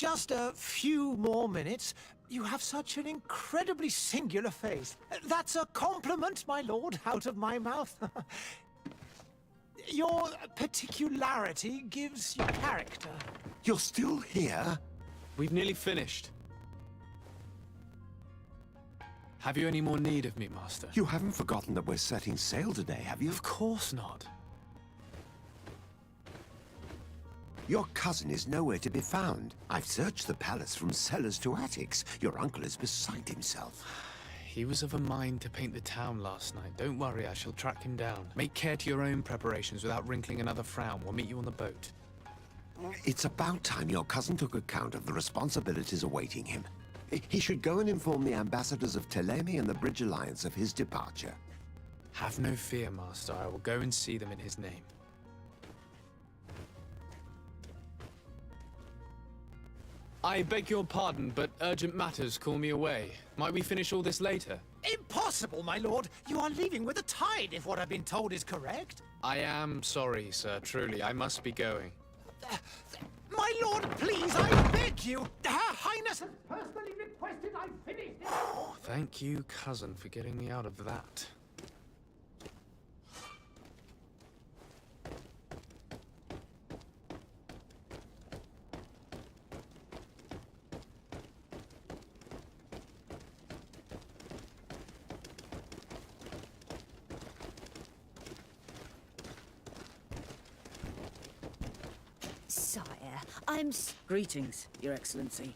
Just a few more minutes. You have such an incredibly singular face. That's a compliment, my lord, out of my mouth. Your particularity gives you character. You're still here? We've nearly finished. Have you any more need of me, Master? You haven't forgotten that we're setting sail today, have you? Of course not. Your cousin is nowhere to be found. I've searched the palace from cellars to attics. Your uncle is beside himself. He was of a mind to paint the town last night. Don't worry, I shall track him down. Make care to your own preparations without wrinkling another frown. We'll meet you on the boat. It's about time your cousin took account of the responsibilities awaiting him. He should go and inform the ambassadors of Telemi and the Bridge Alliance of his departure. Have no fear, Master. I will go and see them in his name. I beg your pardon, but urgent matters call me away. Might we finish all this later? Impossible, my lord. You are leaving with the tide, if what I've been told is correct. I am sorry, sir. Truly, I must be going. My lord, please, I beg you. Her Highness has personally requested I finish this. Thank you, cousin, for getting me out of that. Sire, I'm... Greetings, Your Excellency.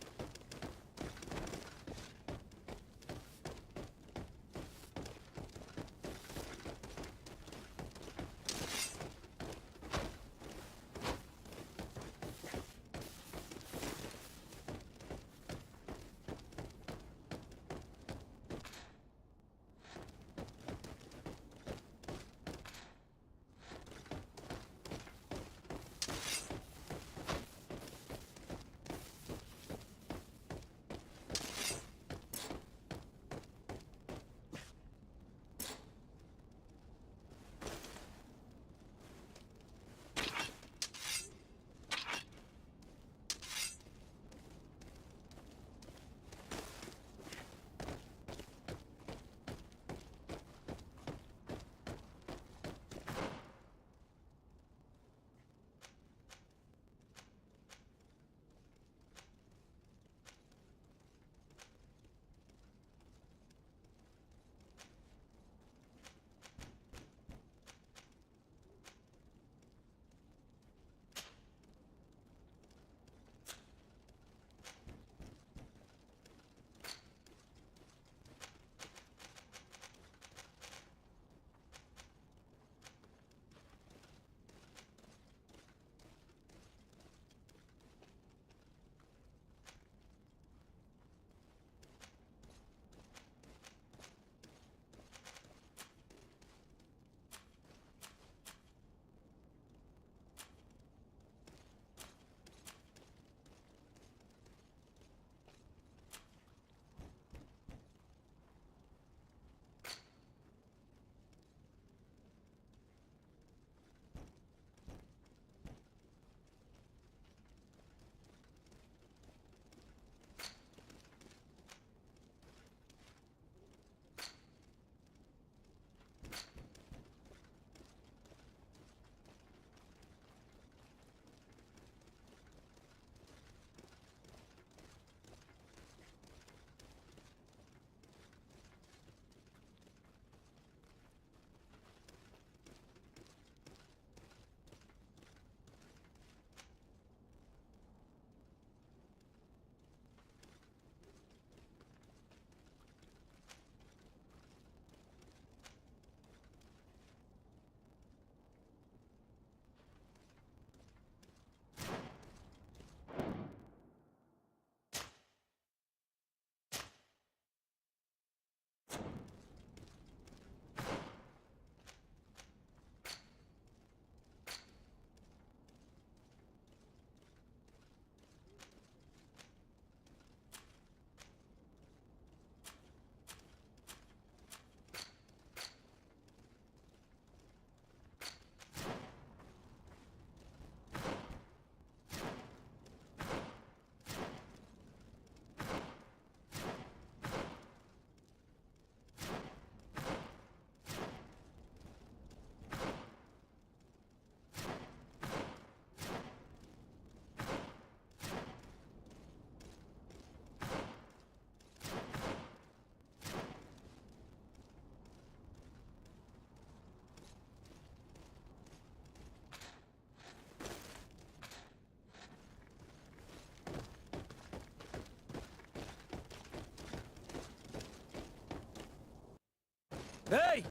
Hey!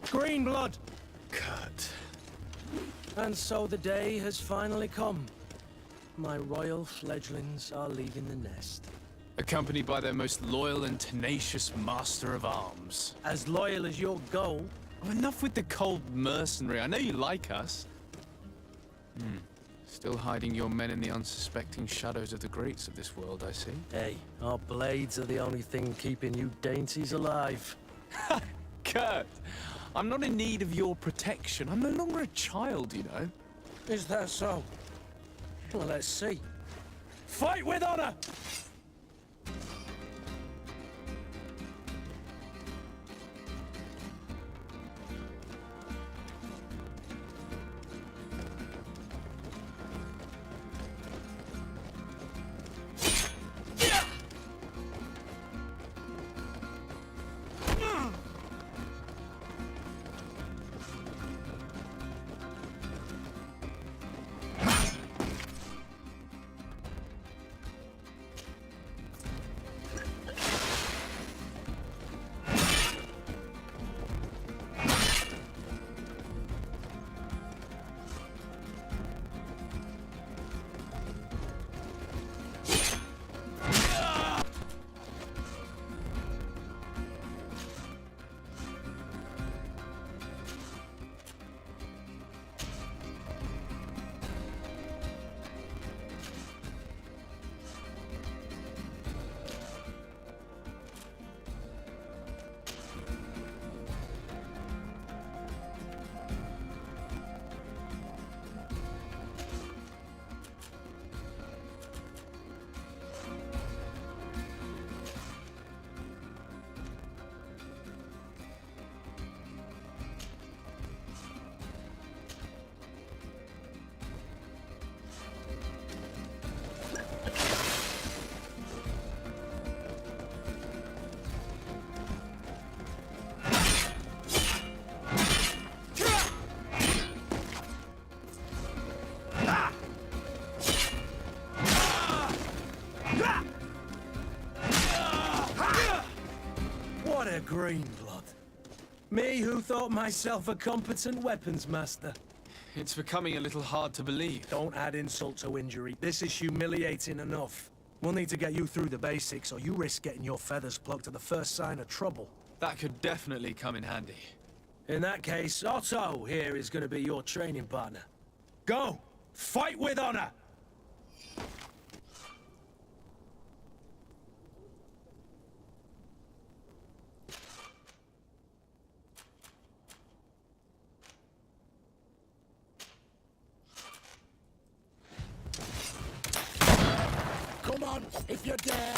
Green blood! Kurt. And so the day has finally come. My royal fledglings are leaving the nest. Accompanied by their most loyal and tenacious master of arms. As loyal as your goal. Oh, enough with the cold mercenary. I know you like us. Still hiding your men in the unsuspecting shadows of the greats of this world, I see. Hey, our blades are the only thing keeping you dainties alive. Kurt, I'm not in need of your protection. I'm no longer a child, you know. Is that so? Well, let's see. Fight with honor! What a green blood. Me who thought myself a competent weapons master. It's becoming a little hard to believe. Don't add insult to injury. This is humiliating enough. We'll need to get you through the basics, or you risk getting your feathers plucked at the first sign of trouble. That could definitely come in handy. In that case, Otto here is going to be your training partner. Go! Fight with honor! Come on, if you dare!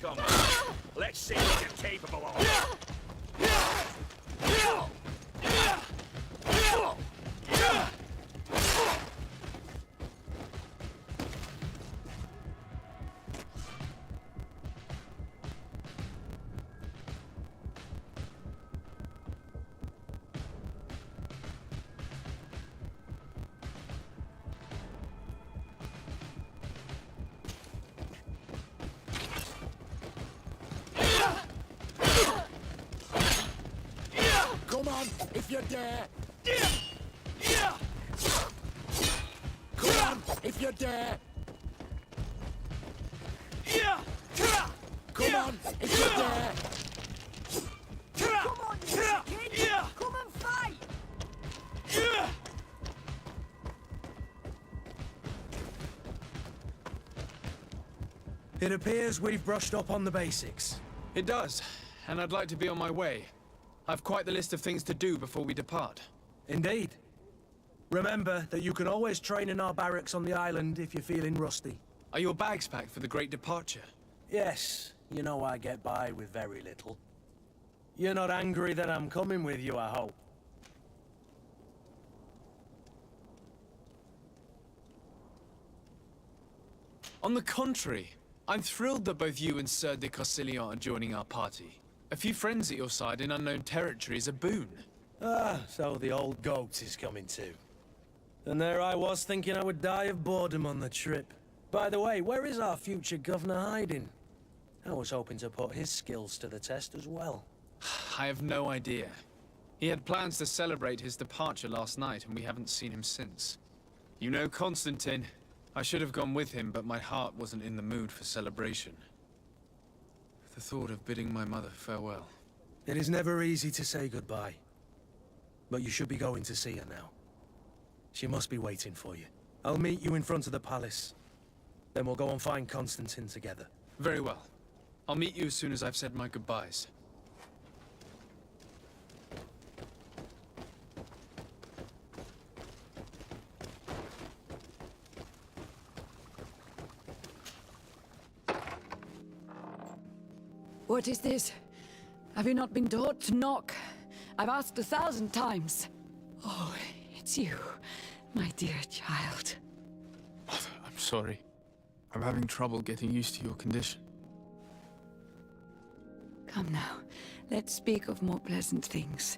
Come on, let's see what you're capable of. Come on, if you dare! Come on, if you dare! Come on, if you dare! Come on, you kid! Come and fight! It appears we've brushed up on the basics. It does, and I'd like to be on my way. I've quite the list of things to do before we depart. Indeed. Remember that you can always train in our barracks on the island if you're feeling rusty. Are your bags packed for the great departure? Yes, you know I get by with very little. You're not angry that I'm coming with you, I hope. On the contrary, I'm thrilled that both you and Sir de Corsillon are joining our party. A few friends at your side in unknown territory is a boon. Ah, so the old goat is coming too. And there I was thinking I would die of boredom on the trip. By the way, where is our future governor hiding? I was hoping to put his skills to the test as well. I have no idea. He had plans to celebrate his departure last night, and we haven't seen him since. You know Constantine. I should have gone with him, but my heart wasn't in the mood for celebration. The thought of bidding my mother farewell. It is never easy to say goodbye. But you should be going to see her now. She must be waiting for you. I'll meet you in front of the palace. Then we'll go and find Constantine together. Very well. I'll meet you as soon as I've said my goodbyes. What is this? Have you not been taught to knock? I've asked 1,000 times. Oh, it's you, my dear child. Mother, I'm sorry. I'm having trouble getting used to your condition. Come now, let's speak of more pleasant things.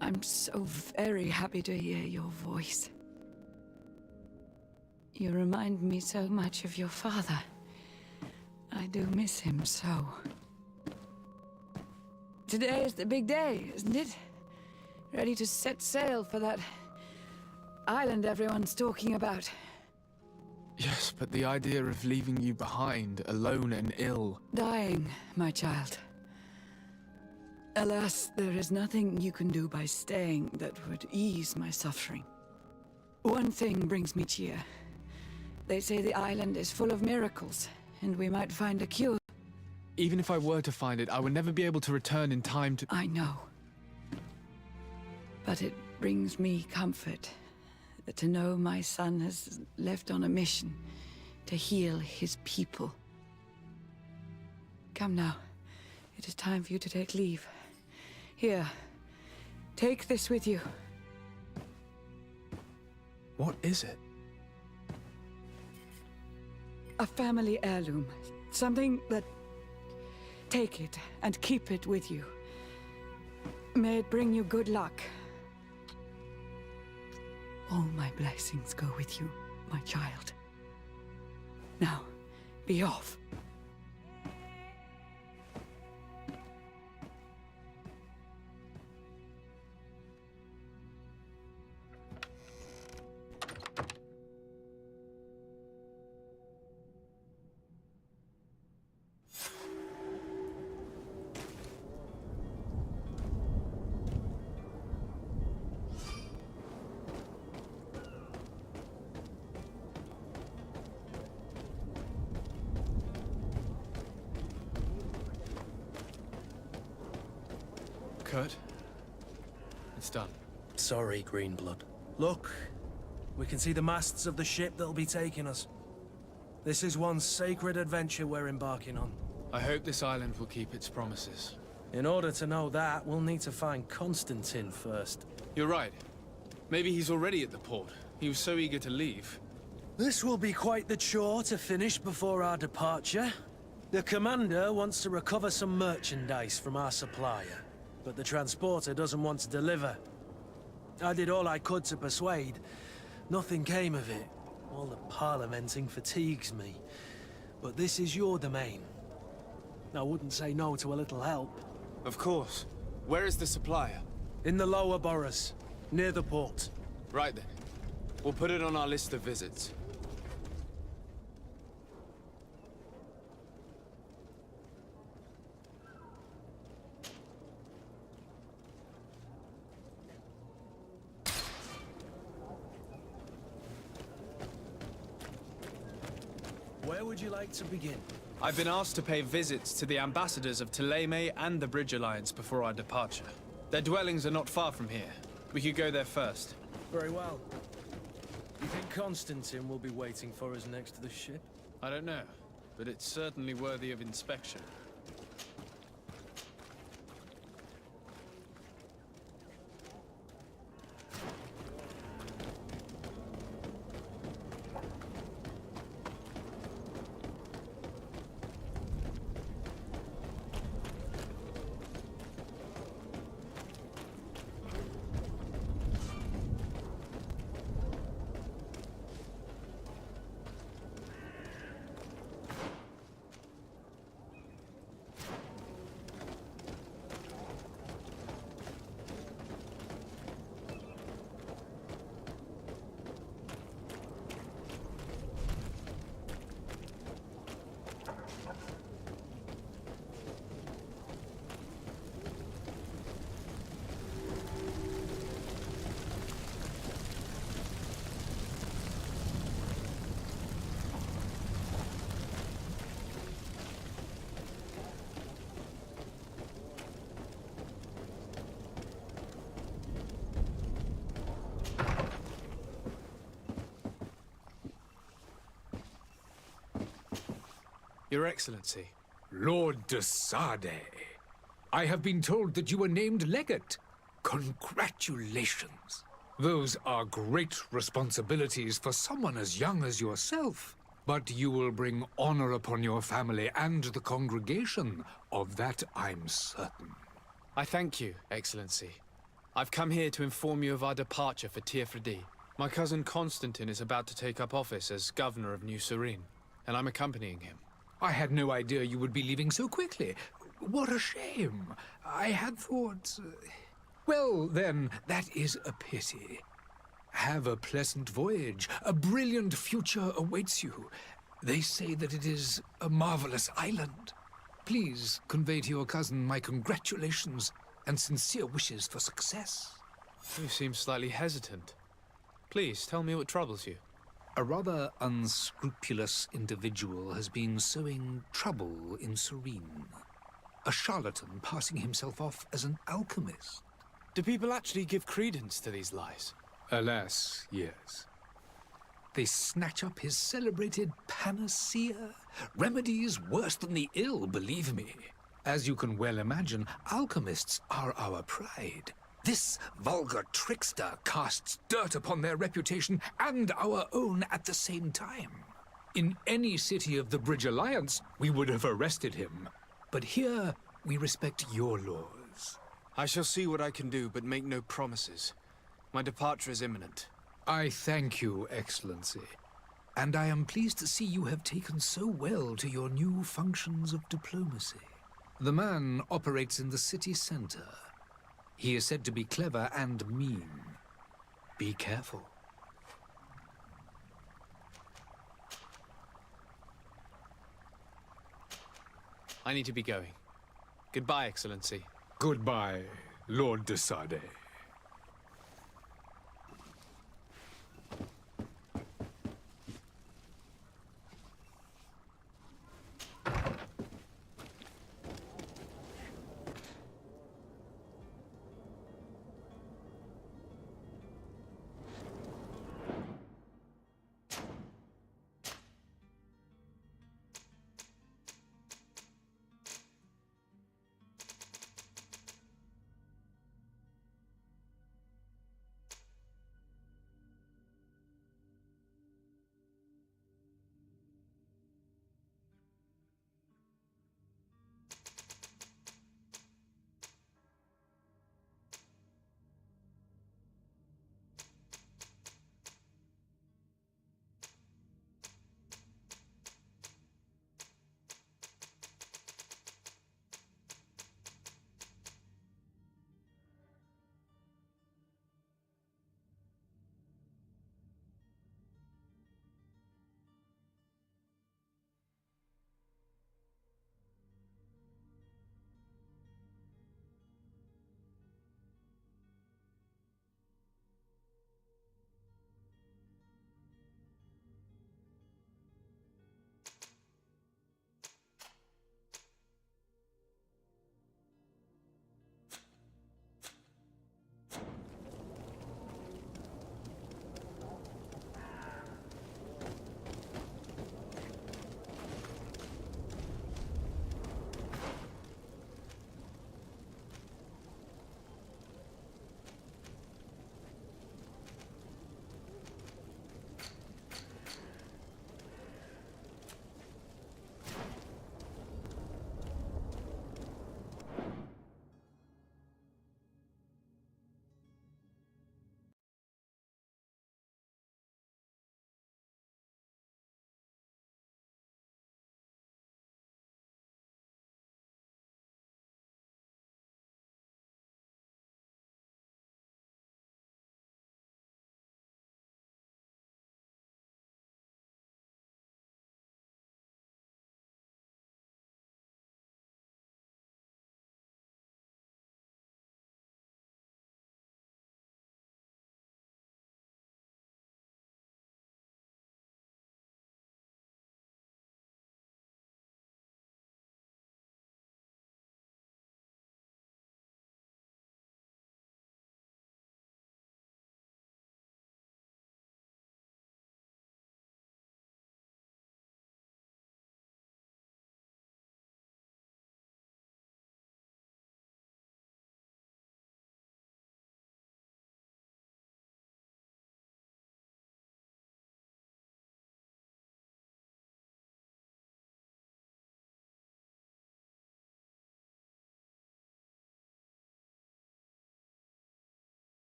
I'm so very happy to hear your voice. You remind me so much of your father. I do miss him so. Today is the big day, isn't it? Ready to set sail for that island everyone's talking about. Yes, but the idea of leaving you behind, alone and ill... Dying, my child. Alas, there is nothing you can do by staying that would ease my suffering. One thing brings me cheer. They say the island is full of miracles, and we might find a cure. Even if I were to find it, I would never be able to return in time to... I know. But it brings me comfort to know my son has left on a mission to heal his people. Come now. It is time for you to take leave. Here, take this with you. What is it? A family heirloom. Something that... Take it and keep it with you. May it bring you good luck. All my blessings go with you, my child. Now, be off. Kurt? It's done. Sorry, Greenblood. Look, we can see the masts of the ship that'll be taking us. This is one sacred adventure we're embarking on. I hope this island will keep its promises. In order to know that, we'll need to find Constantine first. You're right. Maybe he's already at the port. He was so eager to leave. This will be quite the chore to finish before our departure. The commander wants to recover some merchandise from our supplier, but the transporter doesn't want to deliver. I did all I could to persuade. Nothing came of it. All the parliamenting fatigues me. But this is your domain. I wouldn't say no to a little help. Of course. Where is the supplier? In the lower boroughs, near the port. Right then. We'll put it on our list of visits. Where would you like to begin? I've been asked to pay visits to the ambassadors of Thélème and the Bridge Alliance before our departure. Their dwellings are not far from here. We could go there first. Very well. You think Constantine will be waiting for us next to the ship? I don't know, but it's certainly worthy of inspection. Your Excellency. Lord de Sade, I have been told that you were named legate. Congratulations. Those are great responsibilities for someone as young as yourself. But you will bring honor upon your family and the congregation. Of that I'm certain. I thank you, Excellency. I've come here to inform you of our departure for Tiefredi. My cousin Constantine is about to take up office as governor of New Serene, and I'm accompanying him. I had no idea you would be leaving so quickly. What a shame. I had thought... Well, then, that is a pity. Have a pleasant voyage. A brilliant future awaits you. They say that it is a marvelous island. Please convey to your cousin my congratulations and sincere wishes for success. You seem slightly hesitant. Please, tell me what troubles you. A rather unscrupulous individual has been sowing trouble in Serene. A charlatan passing himself off as an alchemist. Do people actually give credence to these lies? Alas, yes. They snatch up his celebrated panacea. Remedies worse than the ill, believe me. As you can well imagine, alchemists are our pride. This vulgar trickster casts dirt upon their reputation and our own at the same time. In any city of the Bridge Alliance, we would have arrested him. But here, we respect your laws. I shall see what I can do, but make no promises. My departure is imminent. I thank you, Excellency. And I am pleased to see you have taken so well to your new functions of diplomacy. The man operates in the city center. He is said to be clever and mean. Be careful. I need to be going. Goodbye, Excellency. Goodbye, Lord de Sade.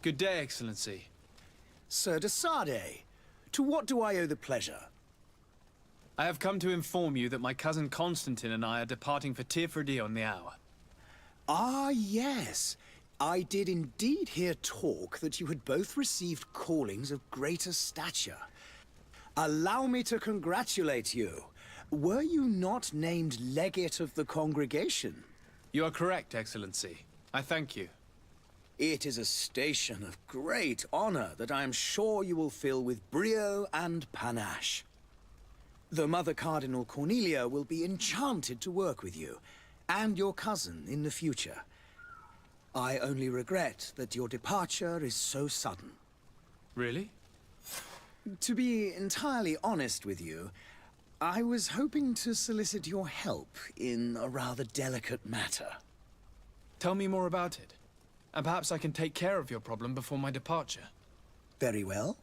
Good day, Excellency. Sir de Sardet, to what do I owe the pleasure? I have come to inform you that my cousin Constantine and I are departing for Tirfredi on the hour. Ah, yes. I did indeed hear talk that you had both received callings of greater stature. Allow me to congratulate you. Were you not named legate of the congregation? You are correct, Excellency. I thank you. It is a station of great honor that I am sure you will fill with brio and panache. The Mother Cardinal Cornelia will be enchanted to work with you, and your cousin in the future. I only regret that your departure is so sudden. Really? To be entirely honest with you, I was hoping to solicit your help in a rather delicate matter. Tell me more about it, and perhaps I can take care of your problem before my departure. Very well.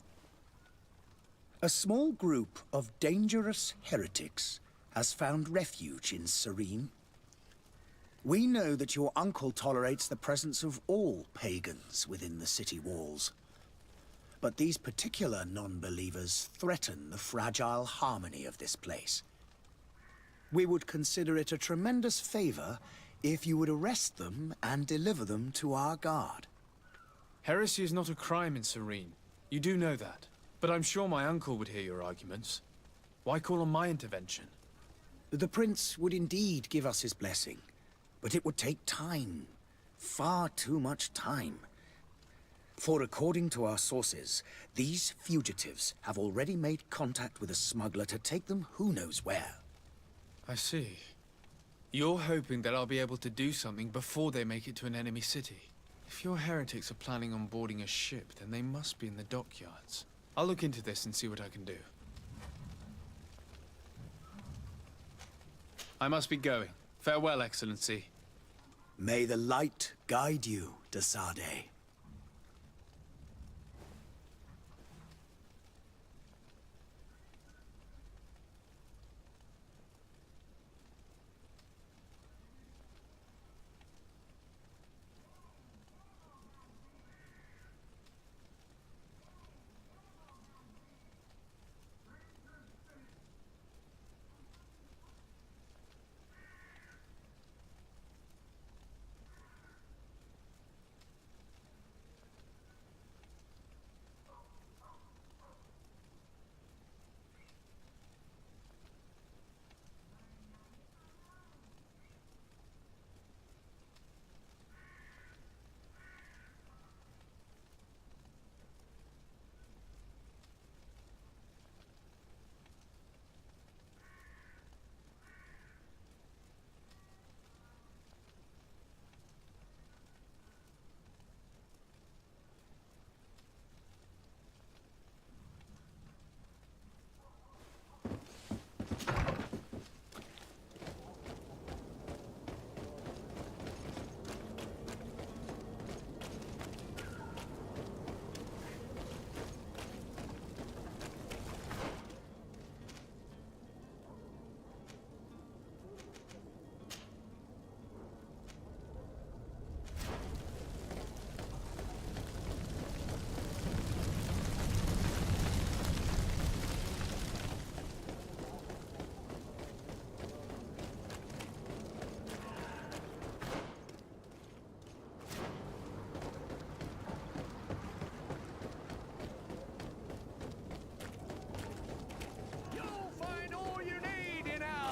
A small group of dangerous heretics has found refuge in Serene. We know that your uncle tolerates the presence of all pagans within the city walls. But these particular non-believers threaten the fragile harmony of this place. We would consider it a tremendous favor if you would arrest them and deliver them to our guard. Heresy is not a crime in Serene. You do know that. But I'm sure my uncle would hear your arguments. Why call on my intervention? The prince would indeed give us his blessing, but it would take time. Far too much time. For according to our sources, these fugitives have already made contact with a smuggler to take them who knows where. I see. You're hoping that I'll be able to do something before they make it to an enemy city. If your heretics are planning on boarding a ship, then they must be in the dockyards. I'll look into this and see what I can do. I must be going. Farewell, Excellency. May the light guide you, de Sardet.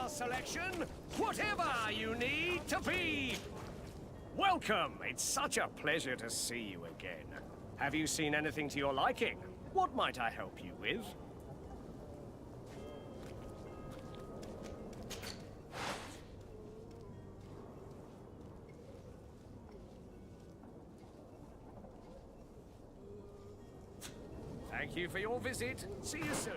Selection, whatever you need to be. Welcome. It's such a pleasure to see you again. Have you seen anything to your liking? What might I help you with? Thank you for your visit. See you soon.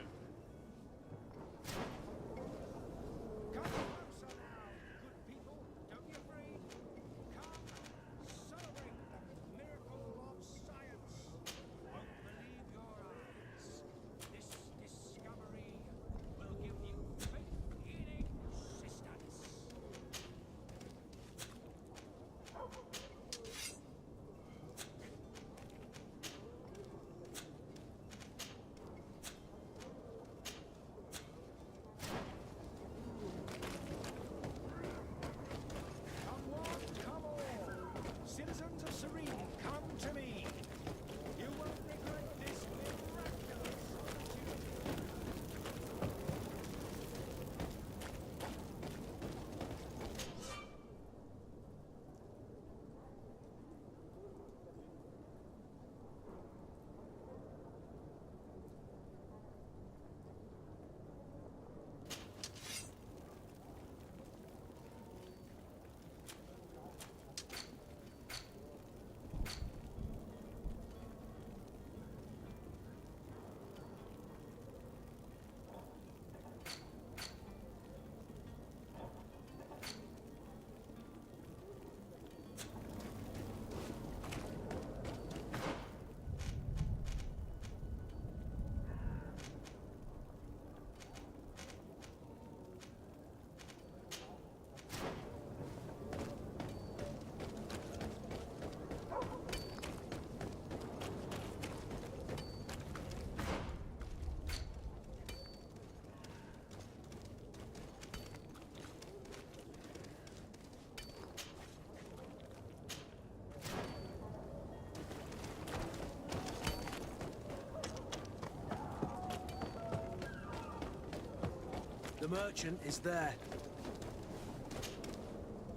merchant is there.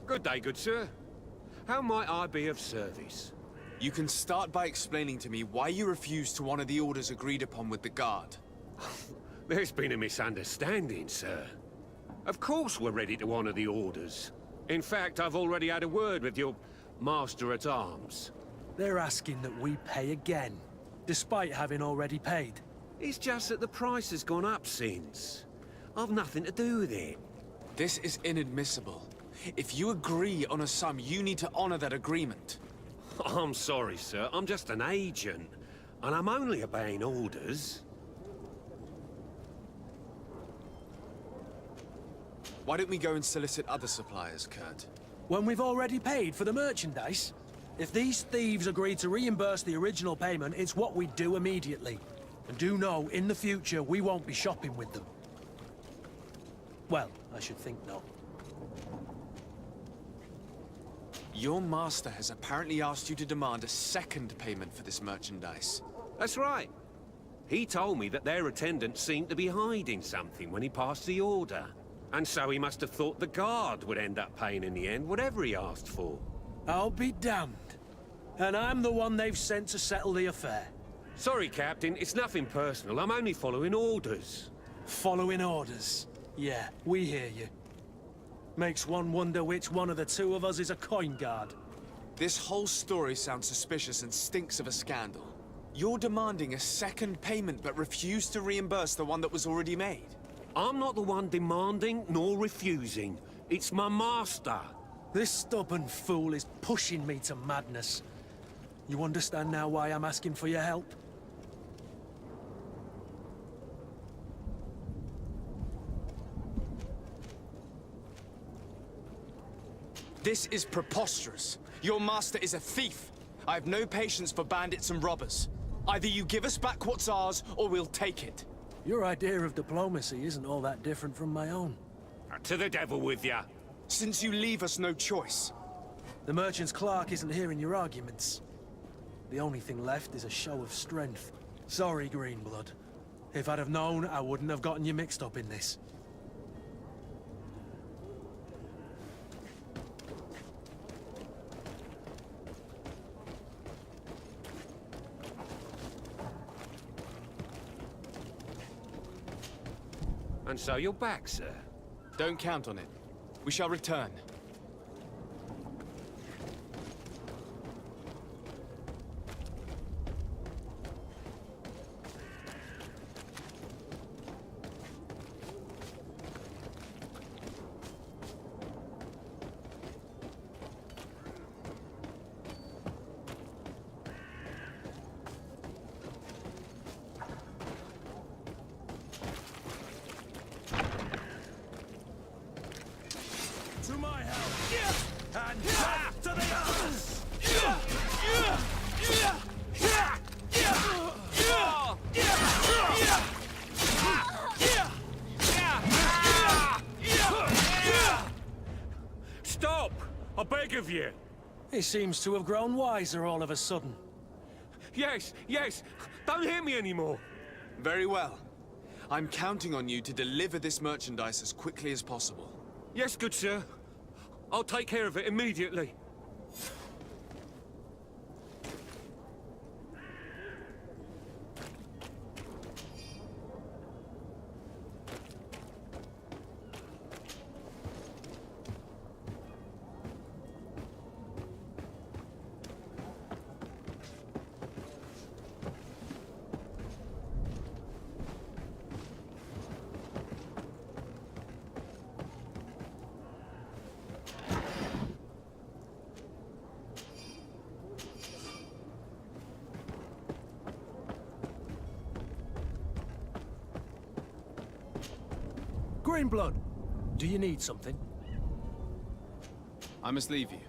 Good day, good sir. How might I be of service? You can start by explaining to me why you refused to honor the orders agreed upon with the guard. There's been a misunderstanding, sir. Of course we're ready to honor the orders. In fact, I've already had a word with your master-at-arms. They're asking that we pay again, despite having already paid. It's just that the price has gone up since. I've nothing to do with it. This is inadmissible. If you agree on a sum, you need to honor that agreement. I'm sorry, sir. I'm just an agent. And I'm only obeying orders. Why don't we go and solicit other suppliers, Kurt? When we've already paid for the merchandise? If these thieves agree to reimburse the original payment, it's what we do immediately. And do know, in the future, we won't be shopping with them. Well, I should think not. Your master has apparently asked you to demand a second payment for this merchandise. That's right. He told me that their attendant seemed to be hiding something when he passed the order. And so he must have thought the guard would end up paying in the end, whatever he asked for. I'll be damned. And I'm the one they've sent to settle the affair. Sorry, Captain, it's nothing personal. I'm only following orders. Following orders. Yeah, we hear you. Makes one wonder which one of the two of us is a coin guard. This whole story sounds suspicious and stinks of a scandal. You're demanding a second payment but refuse to reimburse the one that was already made. I'm not the one demanding nor refusing. It's my master. This stubborn fool is pushing me to madness. You understand now why I'm asking for your help? This is preposterous. Your master is a thief. I have no patience for bandits and robbers. Either you give us back what's ours, or we'll take it. Your idea of diplomacy isn't all that different from my own. To the devil with ya. Since you leave us no choice. The merchant's clerk isn't hearing your arguments. The only thing left is a show of strength. Sorry, Greenblood. If I'd have known, I wouldn't have gotten you mixed up in this. And so you're back, sir. Don't count on it. We shall return. To my help! And back to the others! Stop! I beg of you! He seems to have grown wiser all of a sudden. Yes, yes! Don't hit me anymore! Very well. I'm counting on you to deliver this merchandise as quickly as possible. Yes, good sir. I'll take care of it immediately. Greenblood, do you need something? I must leave you.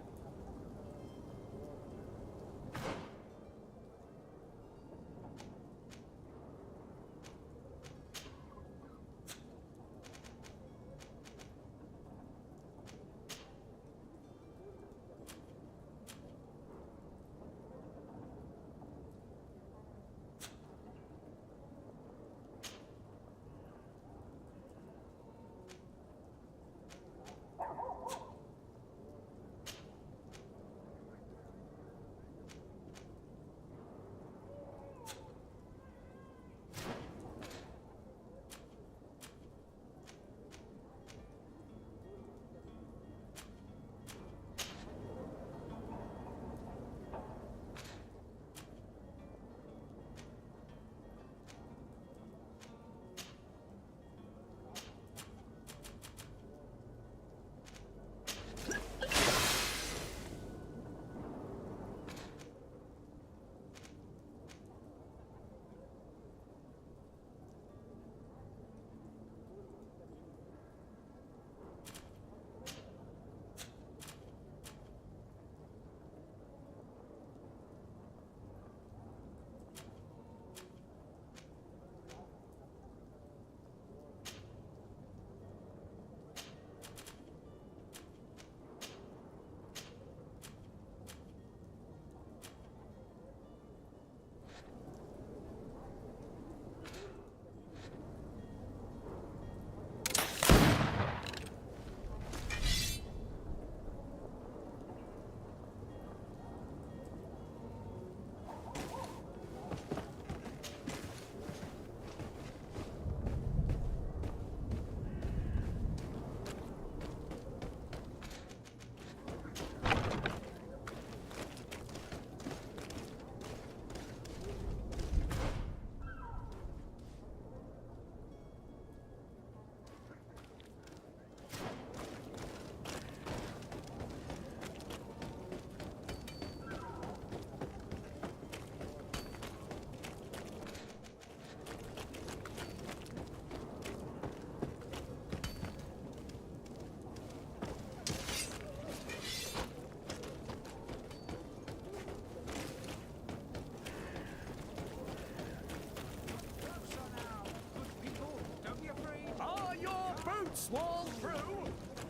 small crew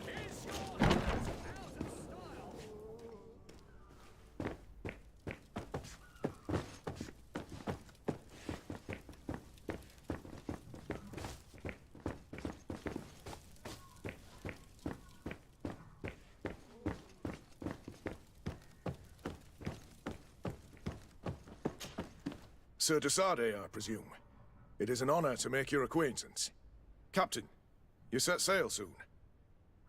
is your house out of style. Sir Desade, I presume. It is an honor to make your acquaintance. Captain, you set sail soon.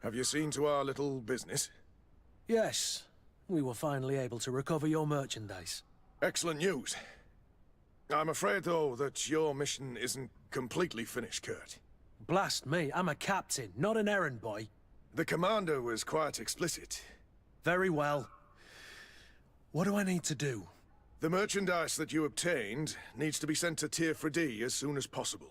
Have you seen to our little business? Yes, we were finally able to recover your merchandise. Excellent news. I'm afraid, though, that your mission isn't completely finished, Kurt. Blast me, I'm a captain, not an errand boy. The commander was quite explicit. Very well. What do I need to do? The merchandise that you obtained needs to be sent to Tier 4D as soon as possible.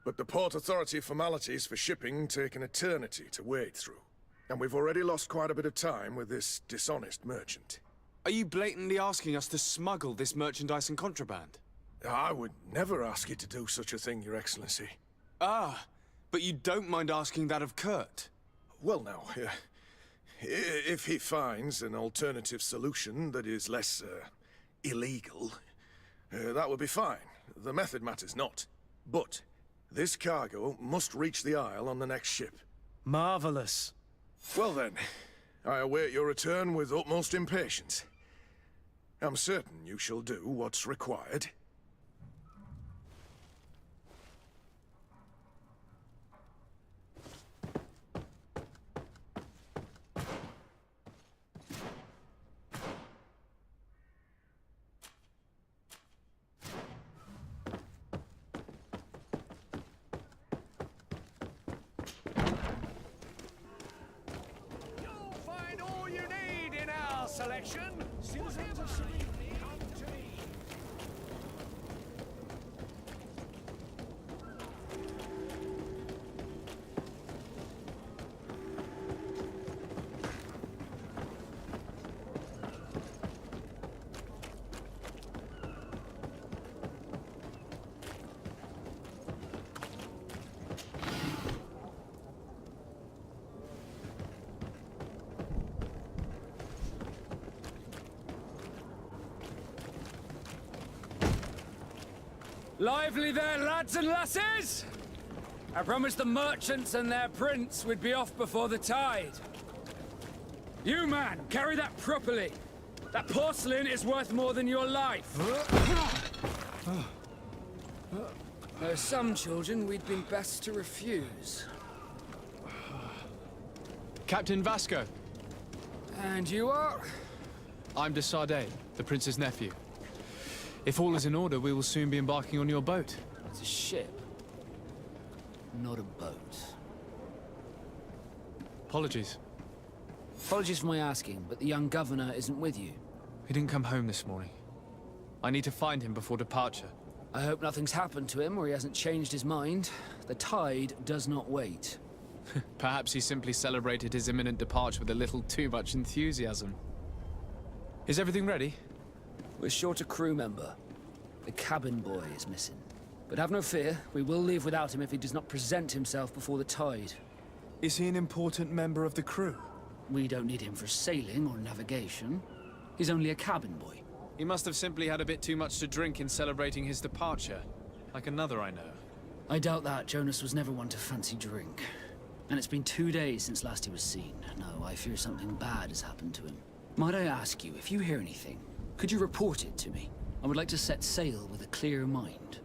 But the Port Authority formalities for shipping take an eternity to wade through. And we've already lost quite a bit of time with this dishonest merchant. Are you blatantly asking us to smuggle this merchandise and contraband? I would never ask you to do such a thing, Your Excellency. Ah, but you don't mind asking that of Kurt? Well now, if he finds an alternative solution that is less, illegal, that would be fine. The method matters not. But this cargo must reach the Isle on the next ship. Marvelous. Well then, I await your return with utmost impatience. I'm certain you shall do what's required. Selection. Citizens of Serene, come to me. Lively there, lads and lasses! I promised the merchants and their prince we'd be off before the tide. You, man, carry that properly. That porcelain is worth more than your life. There are some children we'd been best to refuse. Captain Vasco. And you are? I'm Desade, the prince's nephew. If all is in order, we will soon be embarking on your boat. It's a ship, not a boat. Apologies. Apologies for my asking, but the young governor isn't with you. He didn't come home this morning. I need to find him before departure. I hope nothing's happened to him or he hasn't changed his mind. The tide does not wait. Perhaps he simply celebrated his imminent departure with a little too much enthusiasm. Is everything ready? We're short a crew member. The cabin boy is missing. But have no fear, we will leave without him if he does not present himself before the tide. Is he an important member of the crew? We don't need him for sailing or navigation. He's only a cabin boy. He must have simply had a bit too much to drink in celebrating his departure. Like another I know. I doubt that. Jonas was never one to fancy drink. And it's been 2 days since last he was seen. No, I fear something bad has happened to him. Might I ask you, if you hear anything, could you report it to me? I would like to set sail with a clear mind.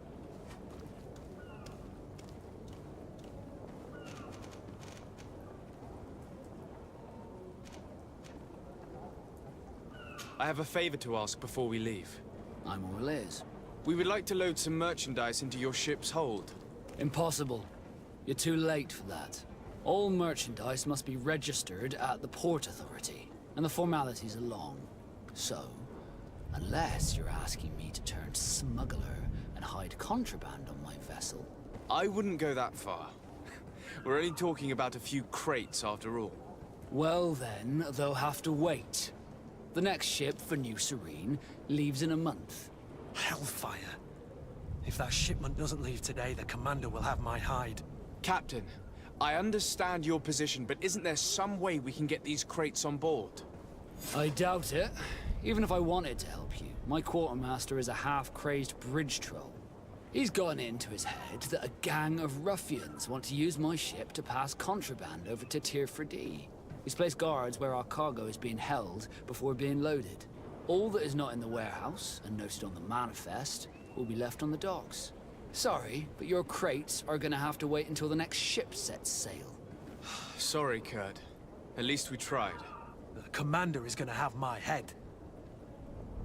I have a favor to ask before we leave. I'm all ears. We would like to load some merchandise into your ship's hold. Impossible. You're too late for that. All merchandise must be registered at the Port Authority, and the formalities are long. So, unless you're asking me to turn smuggler and hide contraband on my vessel. I wouldn't go that far. We're only talking about a few crates after all. Well then, they'll have to wait. The next ship for New Serene leaves in a month. Hellfire. If that shipment doesn't leave today, the commander will have my hide. Captain, I understand your position, but isn't there some way we can get these crates on board? I doubt it. Even if I wanted to help you, my quartermaster is a half-crazed bridge troll. He's gotten it into his head that a gang of ruffians want to use my ship to pass contraband over to Tier 4D. He's placed guards where our cargo is being held before being loaded. All that is not in the warehouse, and noted on the manifest, will be left on the docks. Sorry, but your crates are gonna have to wait until the next ship sets sail. Sorry, Kurt. At least we tried. The commander is gonna have my head.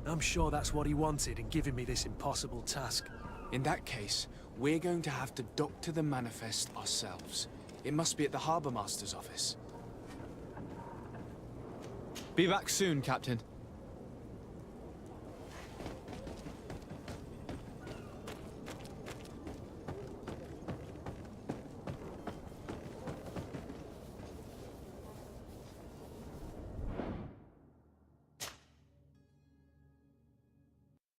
I'm sure that's what he wanted in giving me this impossible task. In that case, we're going to have to doctor the manifest ourselves. It must be at the Harbour Master's office. Be back soon, Captain.